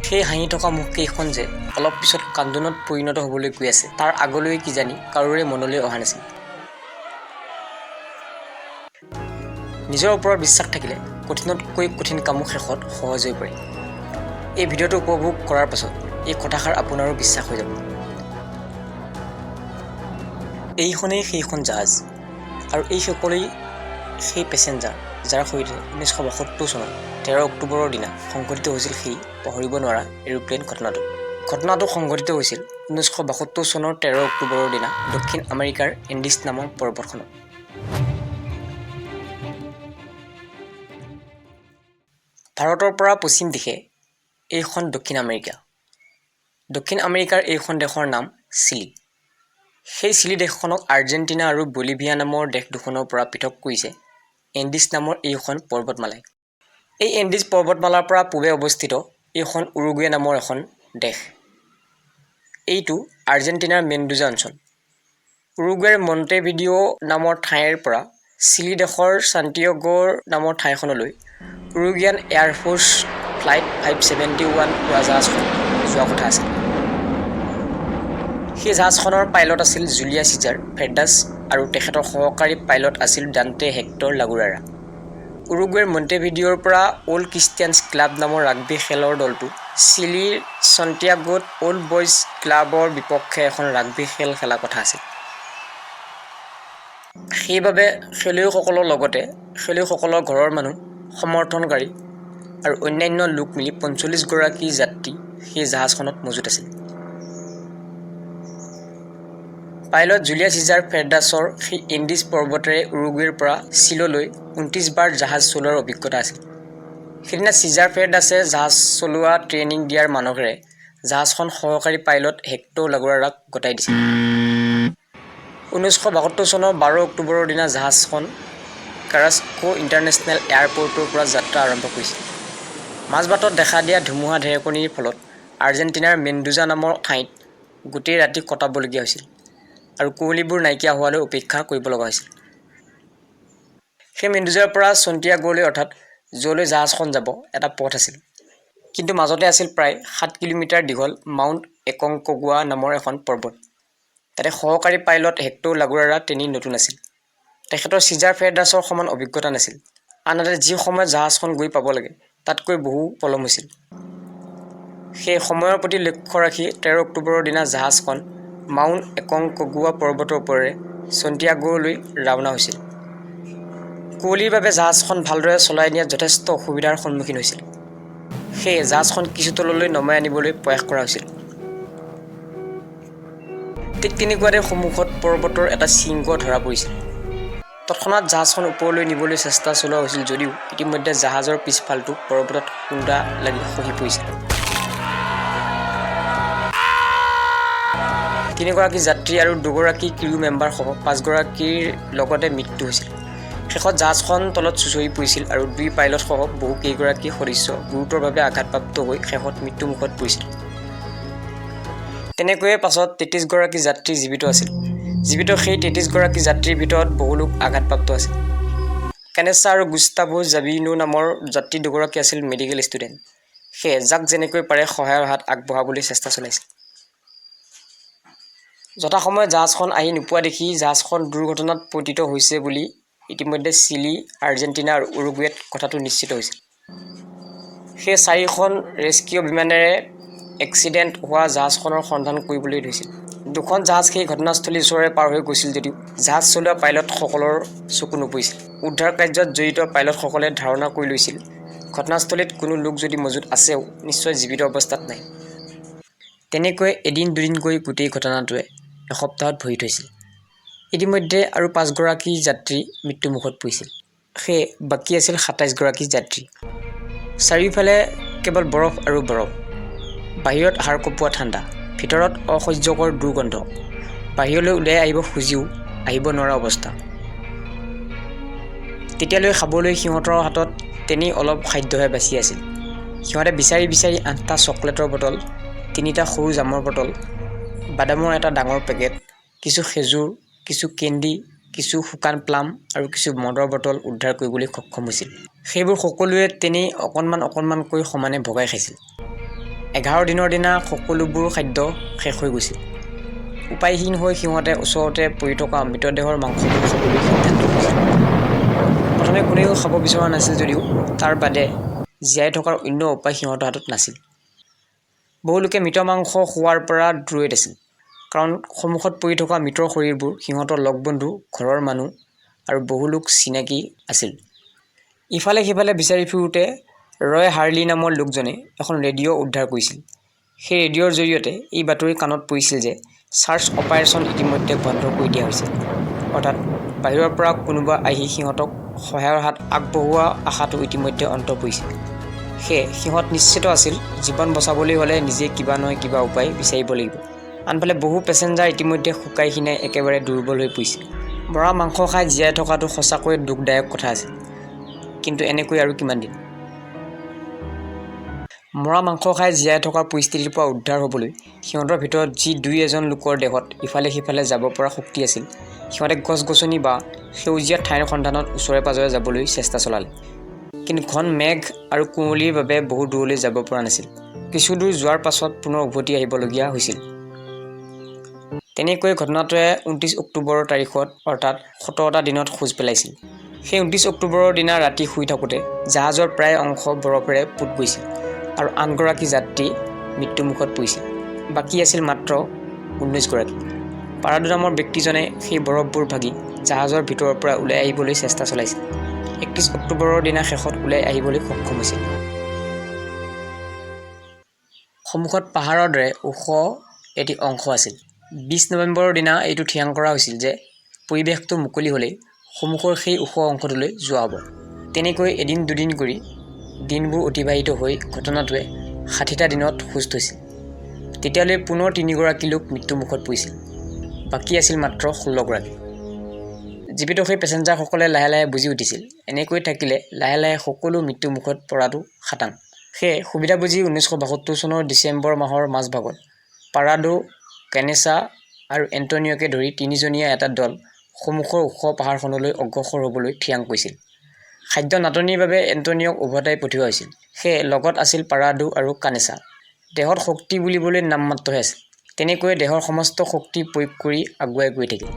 সেই হাঁহি থকা মুখকেইখন যে অলপ পিছত কান্দোনত পৰিণত হ'বলৈ গৈ আছে তাৰ আগলৈ কিজানি কাৰোৰে মনলৈ অহা নাছিল। নিজৰ ওপৰত বিশ্বাস থাকিলে কঠিনতকৈ কঠিন কামো শেষত সহজ হৈ পৰে। এই ভিডিঅ'টো উপভোগ কৰাৰ পাছত এই কথাষাৰ আপোনাৰো বিশ্বাস হৈ যাব। এইখনেই সেইখন জাহাজ আৰু এই সকলেই সেই পেছেঞ্জাৰ যাৰ সৈতে 1972 চনৰ 13 অক্টোবৰৰ দিনা সংঘটিত হৈছিল সেই পাহৰিব নোৱাৰা এৰোপ্লেন ঘটনাটো। ঘটনাটো সংঘটিত হৈছিল 1972 চনৰ 13 অক্টোবৰৰ দিনা দক্ষিণ আমেৰিকাৰ এণ্ডিজ নামৰ পৰ্বতখনত। ভাৰতৰ পৰা পশ্চিম দিশে এইখন দক্ষিণ আমেৰিকা। দক্ষিণ আমেৰিকাৰ এইখন দেশৰ নাম চিলি। সেই চিলি দেশখনক আৰ্জেণ্টিনা আৰু বলিভিয়া নামৰ দেশ দুখনৰ পৰা পৃথক কৰিছে এণ্ডিজ নামৰ এইখন পৰ্বতমালাই। এই এণ্ডিজ পৰ্বতমালাৰ পৰা পূবে অৱস্থিত এইখন উৰুগুৱে নামৰ এখন দেশ। এইটো আৰ্জেণ্টিনাৰ মেণ্ডোজা অঞ্চল। উৰুগুৱেৰ মণ্টেভিডিঅ' নামৰ ঠাইৰ পৰা চিলি দেশৰ সান্তিয়াগোৰ নামৰ ঠাইখনলৈ উৰুগুয়ান এয়াৰফ'ৰ্চ ফ্লাইট 571 উৰাজাহাজখন যোৱা কথা আছিল। সেই জাহাজখনৰ পাইলট আছিল জুলিয়া চিজাৰ ফেৰ্ডাছ আৰু তেখেতৰ সহকাৰী পাইলট আছিল ডান্তে হেক্টৰ লাগুৰাৰা। উৰুগুৱেৰ মণ্টেভিডিঅ'ৰ পৰা অল্ড ক্ৰিষ্টিয়ানছ ক্লাব নামৰ ৰাগবী খেলৰ দলটো চিলিৰ সান্তিয়াগোত অল্ড বয়জ ক্লাবৰ বিপক্ষে এখন ৰাগবী খেল খেলা কথা আছিল। সেইবাবে খেলুৱৈসকলৰ লগতে খেলুৱৈসকলৰ ঘৰৰ মানুহ, সমৰ্থনকাৰী আৰু অন্যান্য লোক মিলি 45 গৰাকী যাত্ৰী সেই জাহাজখনত মজুত আছিল। পাইলট জুলিয়া চিজাৰ ফেৰ্ডাছৰ সেই এণ্ডিজ পৰ্বতেৰে উৰুগুৱেৰ পৰা চিললৈ 29 বাৰ জাহাজ চলোৱাৰ অভিজ্ঞতা আছিল। সেইদিনা চিজাৰ ফেৰ্ডাছে জাহাজ চলোৱা ট্ৰেইনিং দিয়াৰ মানসেৰে জাহাজখন সহকাৰী পাইলট হেক্টৰ লাগুৰাৰাক গতাই দিছিল। 1972 চনৰ 12 অক্টোবৰৰ দিনা জাহাজখন কাৰাস্কো ইণ্টাৰনেশ্যনেল এয়াৰপৰ্টৰ পৰা যাত্ৰা আৰম্ভ কৰিছিল। মাজবাটত দেখা দিয়া ধুমুহা ঢেৰেকনিৰ ফলত আৰ্জেণ্টিনাৰ মেণ্ডোজা নামৰ ঠাইত গোটেই ৰাতি কটাবলগীয়া হৈছিল আৰু কুঁৱলীবোৰ নাইকিয়া হোৱালৈ অপেক্ষা কৰিব লগা হৈছিল। সেই মেণ্ডোজাৰ পৰা সান্তিয়াগোলৈ অৰ্থাৎ য'লৈ জাহাজখন যাব এটা পথ আছিল, কিন্তু মাজতে আছিল প্ৰায় 7 কিলোমিটাৰ দীঘল মাউণ্ট একংকগুৱা নামৰ এখন পৰ্বত। তাতে সহকাৰী পাইলট হেক্টৰ লাগুৰাৰা তেনেই নতুন আছিল। তেখেতৰ চিজাৰ ফেৰ্ডাছৰ সমান অভিজ্ঞতা নাছিল। আনহাতে যি সময়ত জাহাজখন গৈ পাব লাগে তাতকৈ বহু পলম হৈছিল। সেই সময়ৰ প্ৰতি লক্ষ্য ৰাখি 13 অক্টোবৰৰ দিনা জাহাজখন মাউণ্ট একংকগুৱা পৰ্বতৰ ওপৰেৰে সান্তিয়াগোলৈ ৰাওনা হৈছিল। কুঁৱলীৰ বাবে জাহাজখন ভালদৰে চলাই নিয়াত যথেষ্ট অসুবিধাৰ সন্মুখীন হৈছিল। সেয়ে জাহাজখন কিছু তললৈ নমাই আনিবলৈ প্ৰয়াস কৰা হৈছিল। ঠিক তেনেকুৱাতে সন্মুখত পৰ্বতৰ এটা শৃংগ ধৰা পৰিছিল। তৎক্ষণাত জাহাজখন ওপৰলৈ নিবলৈ চেষ্টা চলোৱা হৈছিল যদিও ইতিমধ্যে জাহাজৰ পিছফালটো পৰ্বতত খুন্দা লাগি খহি পৰিছিল। 3 গৰাকী যাত্ৰী আৰু 2 গৰাকী ক্ৰিউ মেম্বাৰসহ 5 গৰাকীৰ লগতে মৃত্যু হৈছিল। শেষত জাহাজখন তলত চুঁচৰি পৰিছিল আৰু 2 পাইলটসহ বহু কেইগৰাকী সদস্য গুৰুতৰভাৱে আঘাতপ্ৰাপ্ত হৈ শেষত মৃত্যুমুখত পৰিছিল। তেনেকৈয়ে পাছত 33 গৰাকী যাত্ৰী জীৱিত আছিল। জীৱিত সেই 33 গৰাকী যাত্ৰীৰ ভিতৰত বহু লোক আঘাতপ্ৰাপ্ত আছিল। কেনেছা আৰু গুষ্টাভো জাবিনো নামৰ যাত্ৰী 2 গৰাকী আছিল মেডিকেল ষ্টুডেণ্ট। সেয়ে যাক যেনেকৈ পাৰে সহায়ৰ হাত আগবঢ়াবলৈ চেষ্টা চলাইছিল। যথাসময়ত জাহাজখন আহি নোপোৱা দেখি জাহাজখন দুৰ্ঘটনাত পতিত হৈছে বুলি ইতিমধ্যে চিলি, আৰ্জেণ্টিনা আৰু উৰুগুৱেত কথাটো নিশ্চিত হৈছিল। সেই 4খন ৰেস্কিউ বিমানেৰে এক্সিডেণ্ট হোৱা জাহাজখনৰ সন্ধান কৰিবলৈ ধৰিছিল। 2খন জাহাজ সেই ঘটনাস্থলীৰ ওচৰৰে পাৰ হৈ গৈছিল যদিও জাহাজ চলোৱা পাইলটসকলৰ চকু নপৰিছিল। উদ্ধাৰ কাৰ্যত জড়িত পাইলটসকলে ধাৰণা কৰি লৈছিল ঘটনাস্থলীত কোনো লোক যদি মজুত আছেও নিশ্চয় জীৱিত অৱস্থাত নাই। তেনেকৈ এদিন দুদিনকৈ গোটেই ঘটনাটোৱে এসপ্তাহত ভৰি থৈছিল। ইতিমধ্যে আৰু 5 গৰাকী যাত্ৰী মৃত্যুমুখত পৰিছিল। সেয়ে বাকী আছিল 27 গৰাকী যাত্ৰী। চাৰিওফালে কেৱল বৰফ আৰু বৰফ। বাহিৰত হাড় কঁপোৱা ঠাণ্ডা, ভিতৰত অসহ্যকৰ দুৰ্গন্ধ। বাহিৰলৈ ওলাই আহিব খুজিও আহিব নোৱাৰা অৱস্থা। তেতিয়ালৈ খাবলৈ সিহঁতৰ হাতত তেনেই অলপ খাদ্যহে বাচি আছিল। সিহঁতে বিচাৰি বিচাৰি 8টা চকলেটৰ বটল, 3টা সৰু জামৰ বটল, বাদামৰ এটা ডাঙৰ পেকেট, কিছু খেজুৰ, কিছু কেণ্ডি, কিছু শুকান প্লাম আৰু কিছু মদৰ বটল উদ্ধাৰ কৰিবলৈ সক্ষম হৈছিল। সেইবোৰ সকলোৱে তেনেই অকণমানকৈ সমানে ভগাই খাইছিল। 11 দিনৰ দিনা সকলোবোৰ খাদ্য শেষ হৈ গৈছিল। উপায়হীন হৈ সিহঁতে ওচৰতে পৰি থকা মৃতদেহৰ মাংসবোৰ খাবলৈ সিদ্ধান্ত লৈছিল। প্ৰথমে কোনেও খাব বিচৰা নাছিল যদিও তাৰ বাদে জীয়াই থকাৰ অন্য উপায় সিহঁতৰ হাতত নাছিল। বহুলোকে মৃত মাংস খোৱাৰ পৰা দূৰৈত আছিল, কাৰণ সন্মুখত পৰি থকা মৃতৰ শৰীৰবোৰ সিহঁতৰ লগ বন্ধু, ঘৰৰ মানুহ আৰু বহুলোক চিনাকি আছিল। ইফালে সিফালে বিচাৰি ফুৰোঁতে ৰয় হাৰ্লি নামৰ লোকজনে এখন ৰেডিঅ' উদ্ধাৰ কৰিছিল। সেই ৰেডিঅ'ৰ জৰিয়তে এই বাতৰি কাণত পৰিছিল যে চাৰ্চ অপাৰেশ্যন ইতিমধ্যে বন্ধ কৰি দিয়া হৈছে, অৰ্থাৎ বাহিৰৰ পৰা কোনোবা আহি সিহঁতক সহায়ৰ হাত আগবঢ়োৱা আশাটো ইতিমধ্যে অন্ত পৰিছিল। সেয়ে সিহঁত নিশ্চিত আছিল জীৱন বচাবলৈ হ'লে নিজে কিবা নহয় কিবা উপায় বিচাৰিব লাগিব। আনফালে বহু পেচেঞ্জাৰ ইতিমধ্যে শুকাই খিনাই একেবাৰে দুৰ্বল হৈ পৰিছিল। মৰা মাংস খাই জীয়াই থকাটো সঁচাকৈয়ে দুখদায়ক কথা আছিল, কিন্তু এনেকৈ আৰু কিমান দিন? মৰা মাংস খাই জীয়াই থকাৰ পৰিস্থিতিৰ পৰা উদ্ধাৰ হ'বলৈ সিহঁতৰ ভিতৰত যি দুই এজন লোকৰ দেহত ইফালে সিফালে যাব পৰা শক্তি আছিল, সিহঁতে গছ-গছনি বা সেউজীয়া ঠাইৰ সন্ধানত ওচৰে পাজৰে যাবলৈ চেষ্টা চলালে। কিন্তু ঘন মেঘ আৰু কুঁৱলীৰ বাবে বহু দূৰলৈ যাব পৰা নাছিল। কিছু দূৰ যোৱাৰ পাছত পুনৰ উভতি আহিবলগীয়া হৈছিল। তেনেকৈ ঘটনাটোৱে 29 অক্টোবৰ তাৰিখত অৰ্থাৎ 17টা দিনত খোজ পেলাইছিল। সেই 29 অক্টোবৰৰ দিনা ৰাতি শুই থাকোঁতে জাহাজৰ প্ৰায় অংশ বৰফেৰে পোত গৈছিল আৰু 8গৰাকী যাত্ৰী মৃত্যুমুখত পৰিছিল। বাকী আছিল মাত্ৰ 19গৰাকী। পাৰাদু নামৰ ব্যক্তিজনে সেই বৰফবোৰ ভাগি জাহাজৰ ভিতৰৰ পৰা ওলাই আহিবলৈ চেষ্টা চলাইছিল। 31 অক্টোবৰৰ দিনা শেষত ওলাই আহিবলৈ সক্ষম হৈছিল। সন্মুখত পাহাৰৰ দৰে ওখ এটি অংশ আছিল। 20 নৱেম্বৰৰ দিনা এইটো থিৰাং কৰা হৈছিল যে পৰিৱেশটো মুকলি হ'লেই সন্মুখৰ সেই ওখ অংশটোলৈ যোৱা হ'ব। তেনেকৈ এদিন দুদিন কৰি দিনবোৰ অতিবাহিত হৈ ঘটনাটোৱে 60টা দিনত খোজ থৈছিল। তেতিয়ালৈ পুনৰ 3গৰাকী লোক মৃত্যুমুখত পৰিছিল। বাকী আছিল মাত্ৰ 16গৰাকী। জীৱিত সেই পেচেঞ্জাৰসকলে লাহে লাহে বুজি উঠিছিল, এনেকৈ থাকিলে লাহে লাহে সকলো মৃত্যুমুখত পৰাটো খাটাং। সেয়ে সুবিধা বুজি 1972 চনৰ ডিচেম্বৰ মাহৰ মাজভাগত পাৰাদু, কানেছা আৰু এণ্টনিঅকে ধৰি 3জনীয়া এটা দল সন্মুখৰ ওখ পাহাৰখনলৈ অগ্ৰসৰ হ'বলৈ থিৰাং কৰিছিল। খাদ্য নাটনিৰ বাবে এণ্টনিঅক উভতাই পঠিওৱা হৈছিল। সেয়ে লগত আছিল পাৰাদু আৰু কানেছা। দেহত শক্তি বুলিবলৈ নামমাত্ৰহে আছিল। তেনেকৈয়ে দেহৰ সমস্ত শক্তি প্ৰয়োগ কৰি আগুৱাই গৈ থাকিল।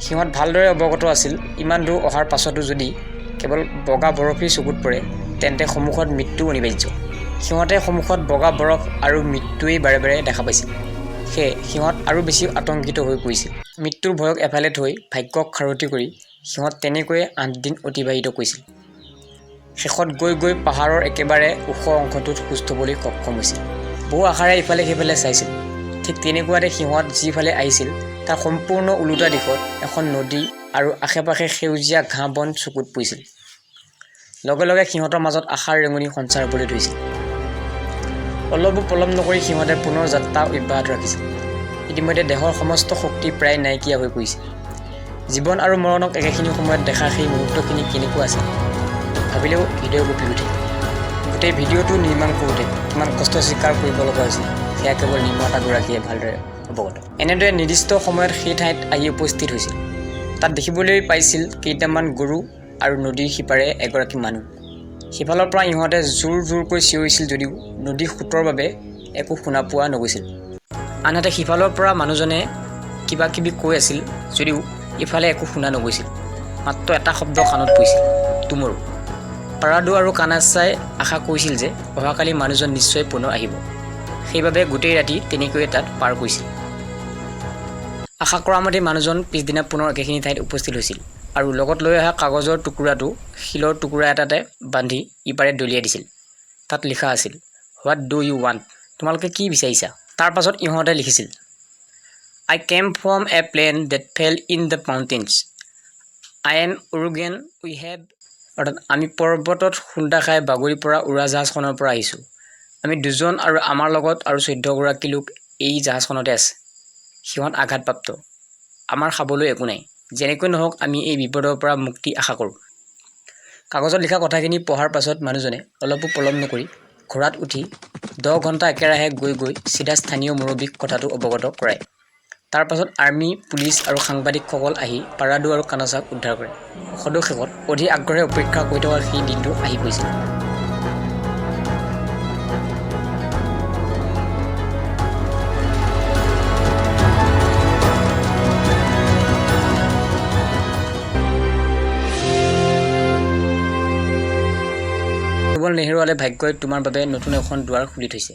সিহঁত ভালদৰে অৱগত আছিল, ইমান দূৰ অহাৰ পাছতো যদি কেৱল বগা বৰফেই চকুত পৰে তেন্তে সন্মুখত মৃত্যু অনিবাৰ্য। সিহঁতে সন্মুখত বগা বৰফ আৰু মৃত্যুৱেই বাৰে বাৰে দেখা পাইছিল। সেয়ে সিহঁত আৰু বেছি আতংকিত হৈ পৰিছিল। মৃত্যুৰ ভয়ক এফালে থৈ ভাগ্যক খাৰতি কৰি সিহঁত তেনেকৈয়ে 8 দিন অতিবাহিত কৰিছিল। শেষত গৈ গৈ পাহাৰৰ একেবাৰে ওখ অংশটোত খোজ থ'বলৈ সক্ষম হৈছিল। বহু আশাৰে ইফালে সিফালে চাইছিল। ঠিক তেনেকুৱাতে সিহঁত যিফালে আহিছিল তাৰ সম্পূৰ্ণ ওলোটা দিশত এখন নদী আৰু আশে-পাশে সেউজীয়া ঘাঁহ বন চকুত পৰিছিল। লগে লগে সিহঁতৰ মাজত আশাৰ ৰেঙনি সঞ্চাৰ হ'বলৈ ধৰিছিল। অলপো পলম নকৰি সিহঁতে পুনৰ যাত্ৰা অব্যাহত ৰাখিছিল। ইতিমধ্যে দেহৰ সমস্ত শক্তি প্ৰায় নাইকিয়া হৈ পৰিছিল। জীৱন আৰু মৰণক একেখিনি সময়ত দেখা সেই মুহূৰ্তখিনি কেনেকুৱা আছিল ভাবিলেও হৃদয় কঁপি উঠে। গোটেই ভিডিঅ'টো নিৰ্মাণ কৰোঁতে কিমান কষ্ট স্বীকাৰ কৰিব লগা হৈছিল সেয়া কেৱল নিৰ্মাতাগৰাকীয়ে ভালদৰে অৱগত। এনেদৰে নিৰ্দিষ্ট সময়ত সেই ঠাইত আহি উপস্থিত হৈছিল। তাত দেখিবলৈ পাইছিল কেইটামান গৰু আৰু নদীৰ সিপাৰে এগৰাকী মানুহ। সিফালৰ পৰা ইহঁতে জোৰ জোৰকৈ চিঞৰিছিল যদিও নদীৰ সোঁতৰ বাবে একো শুনা পোৱা নগৈছিল। আনহাতে সিফালৰ পৰা মানুহজনে কিবা কিবি কৈ আছিল যদিও ইফালে একো শুনা নগৈছিল। মাত্ৰ এটা শব্দ কাণত পৰিছিল, তুমৰু। পাৰাদু আৰু কানাছাই আশা কৰিছিল যে অহাকালি মানুহজন নিশ্চয় পুনৰ আহিব। সেইবাবে গোটেই ৰাতি তেনেকৈয়ে তাত পাৰ কৰিছিল। আশা কৰা মতে মানুহজন পিছদিনা পুনৰ একেখিনি ঠাইত উপস্থিত হৈছিল আৰু লগত লৈ অহা কাগজৰ টুকুৰাটো শিলৰ টুকুৰা এটাতে বান্ধি ইপাৰে দলিয়াই দিছিল। তাত লিখা আছিল, হোৱাট ডু ইউ ৱান্ট? তোমালোকে কি বিচাৰিছা? তাৰ পাছত ইহঁতে লিখিছিল, I came from a plane that fell in the mountains. I am Uruguayan. We have অৰ্থাৎ আমি পৰ্বতত খুন্দা খাই বাগৰি পৰা উৰাজাহাজখনৰ পৰা আহিছোঁ। আমি 2জন আৰু আমাৰ লগত আৰু 14গৰাকী লোক এই জাহাজখনতে আছে। সিহঁত আঘাতপ্ৰাপ্ত। আমাৰ খাবলৈ একো নাই। যেনেকৈ নহওক আমি এই বিপদৰ পৰা মুক্তি আশা কৰোঁ। কাগজত লিখা কথাখিনি পঢ়াৰ পাছত মানুহজনে অলপো পলম নকৰি ঘোঁৰাত উঠি 10 ঘণ্টা একেৰাহে গৈ গৈ চিধা স্থানীয় মুৰব্বীক কথাটো অৱগত কৰায়। তাৰ পাছত আৰ্মি, পুলিচ আৰু সাংবাদিকসকল আহি পাৰাদু আৰু কানাছাক উদ্ধাৰ কৰে। সদুশেষত অধিক আগ্ৰহে অপেক্ষা কৰি থকা সেই দিনটো আহি পৰিছিল। জৱাহৰলাল নেহৰুৱালে ভাগ্যই তোমাৰ বাবে নতুন এখন দুৱাৰ খুলি থৈছে।